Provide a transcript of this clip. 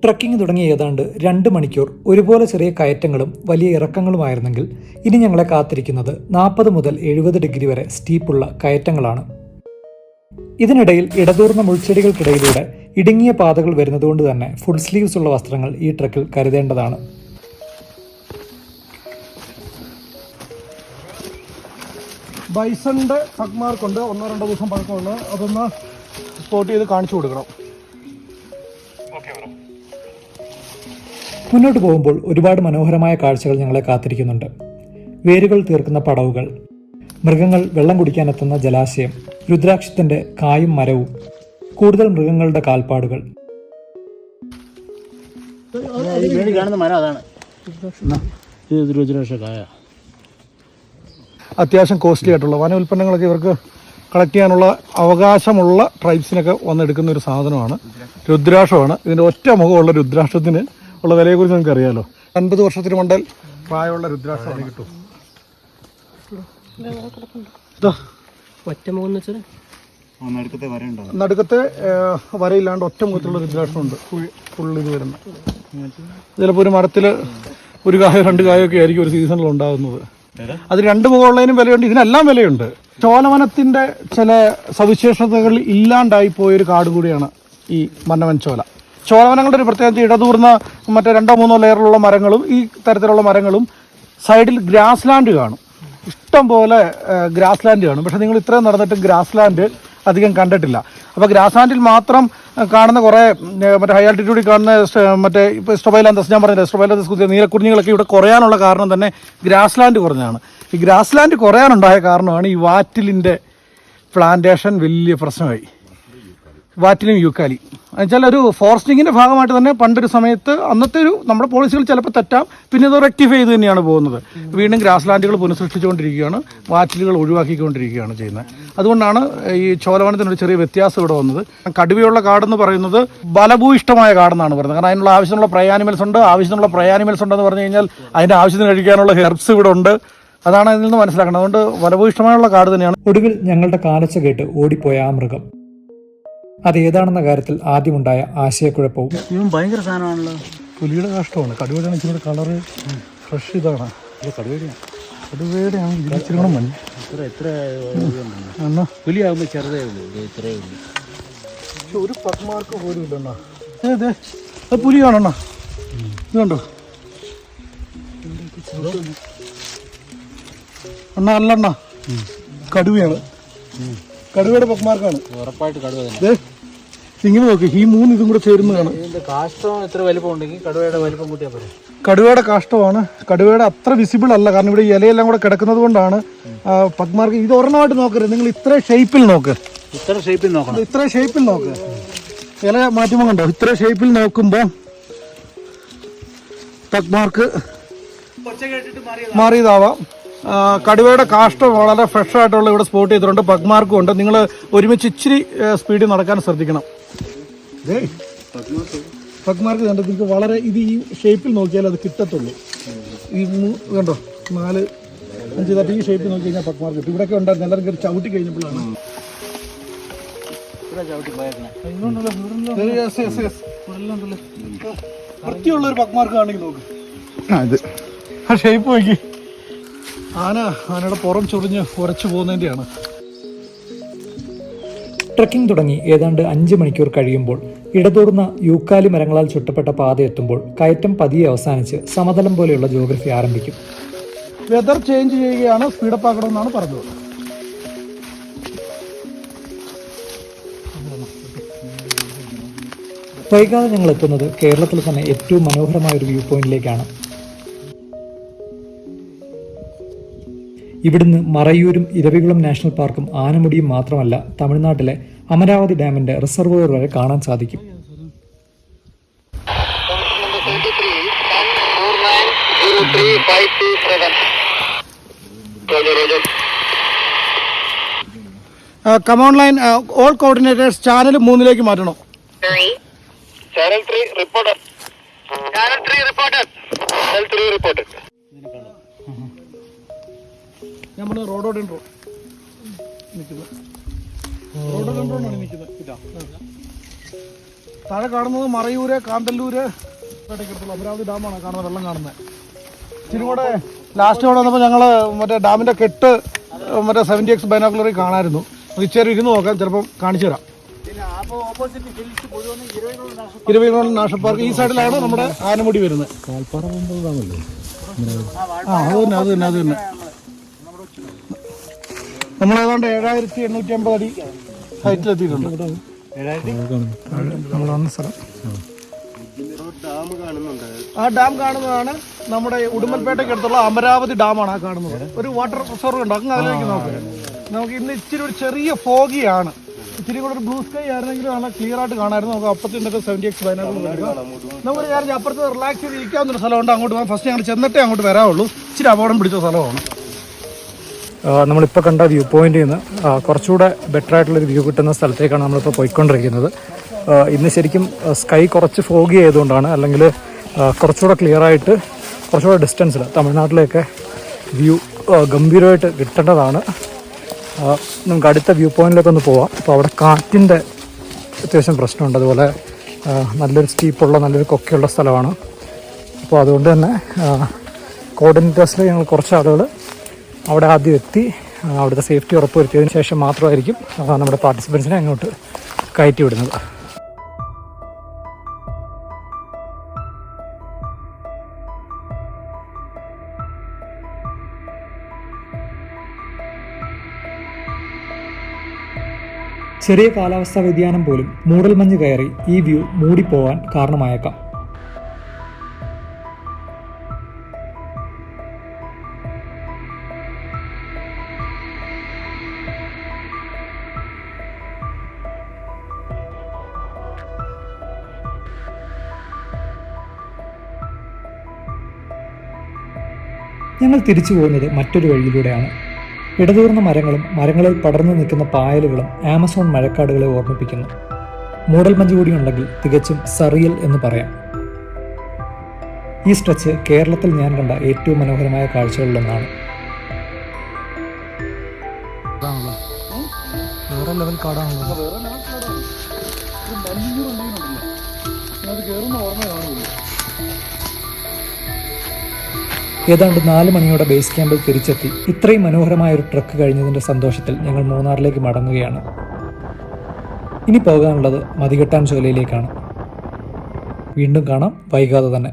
Trekking തുടങ്ങി ഏതാണ്ട് 2 മണിക്കൂർ ഒരുപോലെ ചെറിയ കയറ്റങ്ങളും വലിയ ഇറക്കങ്ങളുമായിരുന്നെങ്കിൽ ഇനി ഞങ്ങളെ കാത്തിരിക്കുന്നത് 40 മുതൽ 70 ഡിഗ്രി വരെ സ്റ്റീപ്പുള്ള കയറ്റങ്ങളാണ്. ഇതിനിടയിൽ ഇടതൂർന്ന മുൾച്ചെടികൾക്കിടയിലൂടെ ഇടുങ്ങിയ പാതകൾ വരുന്നതുകൊണ്ട് തന്നെ ഫുൾ സ്ലീവ്സ് ഉള്ള വസ്ത്രങ്ങൾ ഈ ട്രക്കിൽ കരുതേണ്ടതാണ്. ബൈസണിൻ്റെ പഗ്മാർക്കുണ്ട്, 1-2 ദിവസം പഴക്കമുള്ള, അതൊന്ന് സ്പോട്ട് ചെയ്ത് കാണിച്ചു കൊടുക്കണം. മുന്നോട്ട് പോകുമ്പോൾ ഒരുപാട് മനോഹരമായ കാഴ്ചകൾ ഞങ്ങളെ കാത്തിരിക്കുന്നുണ്ട്. വേരുകൾ തീർക്കുന്ന പടവുകൾ, മൃഗങ്ങൾ വെള്ളം കുടിക്കാനെത്തുന്ന ജലാശയം, രുദ്രാക്ഷത്തിന്റെ കായും മരവും, കൂടുതൽ മൃഗങ്ങളുടെ കാൽപ്പാടുകൾ. അത്യാവശ്യം കോസ്റ്റ്ലി ആയിട്ടുള്ള വന ഉൽപ്പന്നങ്ങളൊക്കെ ഇവർക്ക് കളക്ട് ചെയ്യാനുള്ള അവകാശമുള്ള ട്രൈബ്സിനൊക്കെ വന്നെടുക്കുന്ന ഒരു സാധനമാണ്. രുദ്രാക്ഷമാണ്. ഇതിൻ്റെ ഒറ്റ മുഖമുള്ള രുദ്രാക്ഷത്തിന് ഉള്ള വിലയെക്കുറിച്ച് നമുക്ക് അറിയാമല്ലോ. 50 വർഷത്തിന് മണ്ടൽ പ്രായമുള്ള രുദ്രാക്ഷമാണ് കിട്ടും. നടുക്കത്തെ വരയില്ലാണ്ട് ഒറ്റ മുഖത്തിലുള്ള രുദ്രാക്ഷമുണ്ട്. ഫുൾ ഇത് വരുന്ന ചിലപ്പോൾ ഒരു മരത്തിൽ ഒരു കായോ 2 കായോ ഒക്കെ ആയിരിക്കും ഒരു സീസണിൽ ഉണ്ടാകുന്നത്. അത് 2 മുഖമുള്ളതിനും വിലയുണ്ട്, ഇതിനെല്ലാം വിലയുണ്ട്. ചോലവനത്തിന്റെ ചില സവിശേഷതകൾ ഇല്ലാണ്ടായി പോയൊരു കാട് കൂടിയാണ് ഈ മന്നവൻ ചോല. ചോലവനങ്ങളുടെ ഒരു പ്രത്യേകിച്ച് ഇടതൂർന്ന മറ്റേ 2-3 ലെയറിലുള്ള മരങ്ങളും ഈ തരത്തിലുള്ള മരങ്ങളും സൈഡിൽ ഗ്രാസ് ലാൻഡ് കാണും. ഇഷ്ടം പോലെ ഗ്രാസ് ലാൻഡ് കാണും. പക്ഷെ നിങ്ങൾ ഇത്രയും നടന്നിട്ട് ഗ്രാസ് ലാൻഡ് അധികം കണ്ടിട്ടില്ല. അപ്പോൾ ഗ്രാസ് ലാൻഡിൽ മാത്രം കാണുന്ന കുറേ മറ്റേ ഹൈ ആൾട്ടിറ്റ്യൂഡിൽ കാണുന്ന മറ്റേ ഇപ്പോൾ സ്ട്രൊബൈലാന്തസ്, ഞാൻ പറഞ്ഞില്ല സ്ട്രൊബൈലാന്തസ് നീലക്കുറിഞ്ഞികളൊക്കെ ഇവിടെ കുറയാനുള്ള കാരണം തന്നെ ഗ്രാസ് ലാൻഡ് കുറഞ്ഞാണ്. ഈ ഗ്രാസ് ലാൻഡ് കുറയാനുണ്ടായ കാരണമാണ് ഈ വാറ്റിലിൻ്റെ പ്ലാന്റേഷൻ വലിയ പ്രശ്നമായി. വാറ്റിലും യൂക്കാലി എന്നുവെച്ചാൽ ഒരു ഫോറസ്റ്റിങ്ങിൻ്റെ ഭാഗമായിട്ട് തന്നെ പണ്ടൊരു സമയത്ത് അന്നത്തെ ഒരു നമ്മുടെ പോളിസികൾ ചിലപ്പോൾ തെറ്റാം, പിന്നെ ഇത് റെക്ടിഫൈ ചെയ്ത് തന്നെയാണ് പോകുന്നത്. വീണ്ടും ഗ്രാസ് ലാൻഡുകൾ പുനഃസൃഷ്ടിച്ചുകൊണ്ടിരിക്കുകയാണ്, വാറ്റിലുകൾ ഒഴിവാക്കിക്കൊണ്ടിരിക്കുകയാണ് ചെയ്യുന്നത്. അതുകൊണ്ടാണ് ഈ ചോലവനത്തിനൊരു ചെറിയ വ്യത്യാസം ഇവിടെ വന്നത്. കടുവയുള്ള കാടെന്ന് പറയുന്നത് ബലഭൂയിഷ്ടമായ കാടെന്നാണ് പറയുന്നത്. കാരണം അതിനുള്ള ആവശ്യമുള്ള പ്രൈ ആനിമൽസ് ഉണ്ട്. ആവശ്യമുള്ള പ്രൈ ആനിമൽസ് ഉണ്ടെന്ന് പറഞ്ഞു കഴിഞ്ഞാൽ അതിൻ്റെ ആവശ്യത്തിന് കഴിക്കാനുള്ള ഹെർബ്സ് ഇവിടെ ഉണ്ട്. അതാണ് അതിൽ നിന്ന് മനസ്സിലാക്കുന്നത്. അതുകൊണ്ട് ബലഭൂയിഷ്ടമായുള്ള കാട് തന്നെയാണ്. ഒടുവിൽ ഞങ്ങളുടെ കാലച്ച കേട്ട് ഓടിപ്പോയ ആ മൃഗം അതേതാണെന്ന കാര്യത്തിൽ ആദ്യമുണ്ടായ ആശയക്കുഴപ്പവും. ഇവൻ ഭയങ്കര സാധനമാണല്ലോ. പുലിയുടെ കാഷ്ടമാണ്. കടുവയുടെ ഇച്ചിരി കളറ് ഫ്രഷ് ഇതാണ്. കടുവയുടെയാണ് ഇച്ചിരി കൂടെ മഞ്ഞ. പുലിയാകുമ്പോൾ ചെറുതേ ഉള്ളൂ, ഇത്രയേ ഉള്ളൂ. പക്ഷെ ഒരു പഗ്മാർക്ക് പോലും ഇല്ല. അതെ അത് പുലിയാണെണ്ണ. ഇത് കണ്ടോ അണ്ണ? അല്ലണ്ണ, കടുവയാണ്. കടുവയുടെ പഗ്മാർക്കാണ് ഉറപ്പായിട്ട്. കടുവ ഇങ്ങനെ നോക്ക്, ഈ 3 ഇതും കൂടെ ചേരുന്നതാണ്. കാഷ്ടം എത്ര വലിപ്പം ഉണ്ടെങ്കിൽ കടുവയുടെ വലിപ്പം കൂട്ടിയാൽ പോരെ. കടുവയുടെ കാഷ്ടമാണ്. കടുവയുടെ അത്ര വിസിബിൾ അല്ല, കാരണം ഇവിടെ ഇലയെല്ലാം കൂടെ കിടക്കുന്നത് കൊണ്ടാണ് പഗ്മാർക്ക്. ഇത് ഒരെണ്ണമായിട്ട് നോക്കരുത്, നിങ്ങൾ ഇത്ര ഷേപ്പിൽ നോക്ക്. ഇത്ര ഷേപ്പിൽ നോക്കണം. ഇത്ര ഷേപ്പിൽ നോക്ക്. ഇല മാറ്റുമ്പോൾ കണ്ടോ, ഇത്ര ഷേപ്പിൽ നോക്കുമ്പോൾ പഗ്മാർക്ക് മാറിയതാവാം. കടുവയുടെ കാഷ്ടം വളരെ ഫ്രഷ് ആയിട്ടുള്ള ഇവിടെ സ്പോട്ട് ചെയ്തിട്ടുണ്ട്. പഗ്മാർക്കും ഉണ്ട്. നിങ്ങൾ ഒരുമിച്ച് ഇച്ചിരി സ്പീഡിൽ നടക്കാൻ ശ്രദ്ധിക്കണം. പഗ്മാർക്ക് കണ്ടോ, നിങ്ങൾക്ക് വളരെ ഇത് ഈ ഷേപ്പിൽ നോക്കിയാൽ അത് കിട്ടത്തുള്ളൂ. ഈ കണ്ടോ 4-5 തട്ട് ഈ ഷേപ്പിൽ നോക്കി കഴിഞ്ഞാൽ പഗ്മാർക്ക് കിട്ടും. ഇവിടെയൊക്കെ ഉണ്ടായിരുന്നു, എല്ലാവരും കയറി ചവിട്ടി കഴിഞ്ഞപ്പോഴാണ്. വൃത്തിയുള്ളൊരു പഗ്മാർക്ക് ആണെങ്കിൽ നോക്ക്. ഇത് ആ ഷേപ്പ് നോക്കി. ആനയുടെ പുറം ചൊറിഞ്ഞ് ഉരച്ചു പോകുന്നതിൻ്റെയാണ്. ട്രക്കിംഗ് തുടങ്ങി ഏതാണ്ട് 5 മണിക്കൂർ കഴിയുമ്പോൾ ഇടതൂർന്ന യൂക്കാലി മരങ്ങളാൽ ചുറ്റപ്പെട്ട പാത എത്തുമ്പോൾ കയറ്റം പതിയെ അവസാനിച്ച് സമതലം പോലെയുള്ള ജോഗ്രഫി ആരംഭിക്കും. വെതർ ചേഞ്ച് ചെയ്യുകയാണ്, സ്പീഡപ്പ് ആക്കണമെന്നാണ് പറഞ്ഞത്. വൈകാതെ ഞങ്ങൾ എത്തുന്നത് കേരളത്തിൽ തന്നെ ഏറ്റവും മനോഹരമായ ഒരു വ്യൂ പോയിന്റിലേക്കാണ്. ഇവിടുന്ന് മറയൂരും ഇരവികുളം നാഷണൽ പാർക്കും ആനമുടിയും മാത്രമല്ല, തമിഴ്നാട്ടിലെ അമരാവതി ഡാമിന്റെ റിസർവോയർ വരെ കാണാൻ സാധിക്കും. Come on line all coordinators channel 3 മാറ്റണം. Channel 3 reporter. Channel 3 reporter. Channel 3 reporter. നമ്മൾ റോഡോടെ നിൽക്കുന്നത്. റോഡോടെ നിൽക്കുന്നത്. ഇതാ താഴെ കാണുന്നത് മറയൂര്, കാന്തല്ലൂര്, പേട്ടയ്ക്കടുത്തുള്ള അമരാവതി ഡാമാണ് കാണുന്നത്, വെള്ളം കാണുന്നത്. ഇച്ചിരി കൂടെ ലാസ്റ്റ് അവിടെ വന്നപ്പോൾ ഞങ്ങൾ മറ്റേ ഡാമിൻ്റെ കെട്ട് മറ്റേ 70x ബൈനോക്കുലറിൽ കാണാമായിരുന്നു. അത് ഇച്ചിരി ഇരുന്ന് നോക്കാം, ചിലപ്പം കാണിച്ചു തരാം. ഇരവികുളം നാഷണൽ പാർക്ക് ഈ സൈഡിലാണ് നമ്മുടെ ആനമുടി വരുന്നത്. അത് തന്നെ നമ്മളേതാണ്ട് 7850 അടി ഹൈറ്റിലെത്തിയിട്ടുണ്ട്. നമ്മൾ വന്ന സ്ഥലം ആ ഡാം കാണുന്നതാണ് നമ്മുടെ ഉടുമ്പൽപേട്ടയ്ക്ക് അടുത്തുള്ള അമരാവതി ഡാമാണ് ആ കാണുന്നത്. ഒരു വാട്ടർ റിസർവ് ഉണ്ട്, അങ്ങ് അതിലേക്ക് നോക്കാം. നമുക്ക് ഇന്ന് ഇച്ചിരി ഒരു ചെറിയ ഫോഗിയാണ്. ഇച്ചിരി കൂടെ ഒരു ബ്ലൂ സ്കൈ ആയിരുന്നെങ്കിൽ നല്ല ക്ലിയർ ആയിട്ട് കാണാമായിരുന്നു. നമുക്ക് അപ്പുറത്തിൻ്റെ 70x ബൈനോക്കുലർ എടുക്കാം. നമുക്ക് വിചാരിച്ച് അപ്പുറത്ത് റിലാക്സ് ചെയ്ത് ഇരിക്കാവുന്നൊരു സ്ഥലമുണ്ട്, അങ്ങോട്ട് പോകാം. ഫസ്റ്റ് ഞങ്ങൾ ചെന്നിട്ടേ അങ്ങോട്ട് വരാവുള്ളൂ. ഇച്ചിരി അപകടം പിടിച്ച സ്ഥലമാണ്. നമ്മളിപ്പോൾ കണ്ട വ്യൂ പോയിന്റിൽ നിന്ന് കുറച്ചുകൂടെ ബെറ്റർ ആയിട്ടുള്ളൊരു വ്യൂ കിട്ടുന്ന സ്ഥലത്തേക്കാണ് നമ്മളിപ്പോൾ പോയിക്കൊണ്ടിരിക്കുന്നത്. ഇന്ന് ശരിക്കും സ്കൈ കുറച്ച് ഫോഗി ആയതുകൊണ്ടാണ്, അല്ലെങ്കിൽ കുറച്ചുകൂടെ ക്ലിയർ ആയിട്ട് കുറച്ചുകൂടെ ഡിസ്റ്റൻസിൽ തമിഴ്നാട്ടിലേക്ക് വ്യൂ ഗംഭീരമായിട്ട് കിട്ടേണ്ടതാണ്. നമുക്ക് അടുത്ത വ്യൂ പോയിന്റിലേക്ക് ഒന്ന് പോവാം. അപ്പോൾ അവിടെ കാറ്റിൻ്റെ അത്യാവശ്യം പ്രശ്നമുണ്ട്, അതുപോലെ നല്ലൊരു സ്റ്റീപ്പുള്ള നല്ലൊരു കൊക്കയുള്ള സ്ഥലമാണ്. അപ്പോൾ അതുകൊണ്ട് തന്നെ കോർഡിനേറ്റേഴ്സിൽ ഞങ്ങൾ കുറച്ച് ആളുകൾ അവിടെ ആദ്യം എത്തി അവിടുത്തെ സേഫ്റ്റി ഉറപ്പുവരുത്തിയതിന് ശേഷം മാത്രമായിരിക്കും നമ്മുടെ പാർട്ടിസിപ്പൻസിനെ അങ്ങോട്ട് കയറ്റി വിടുന്നത്. ചെറിയ കാലാവസ്ഥാ വ്യതിയാനം പോലും മൂടൽമഞ്ഞ് കയറി ഈ വ്യൂ മൂടിപ്പോവാൻ കാരണമായേക്കാം. ഞങ്ങൾ തിരിച്ചു പോകുന്നത് മറ്റൊരു വഴിയിലൂടെയാണ്. ഇടതൂർന്ന മരങ്ങളും മരങ്ങളിൽ പടർന്നു നിൽക്കുന്ന പായലുകളും ആമസോൺ മഴക്കാടുകളെ ഓർമ്മിപ്പിക്കുന്നു. മൂടൽമഞ്ഞ് കൂടി ഉണ്ടെങ്കിൽ തികച്ചും സറിയൽ എന്ന് പറയാം. ഈ സ്ട്രെച്ച് കേരളത്തിൽ ഞാൻ കണ്ട ഏറ്റവും മനോഹരമായ കാഴ്ചകളിലൊന്നാണ്. വേറെ ലെവൽ കാടാണല്ലോ. ഏതാണ്ട് 4 മണിയോടെ ബേസ് ക്യാമ്പിൽ തിരിച്ചെത്തി ഇത്രയും മനോഹരമായ ഒരു ട്രക്ക് കഴിഞ്ഞതിൻ്റെ സന്തോഷത്തിൽ ഞങ്ങൾ മൂന്നാറിലേക്ക് മടങ്ങുകയാണ്. ഇനി പോകാനുള്ളത് മതികെട്ടാൻ ചോലയിലേക്കാണ്. വീണ്ടും കാണാം വൈകാതെ തന്നെ.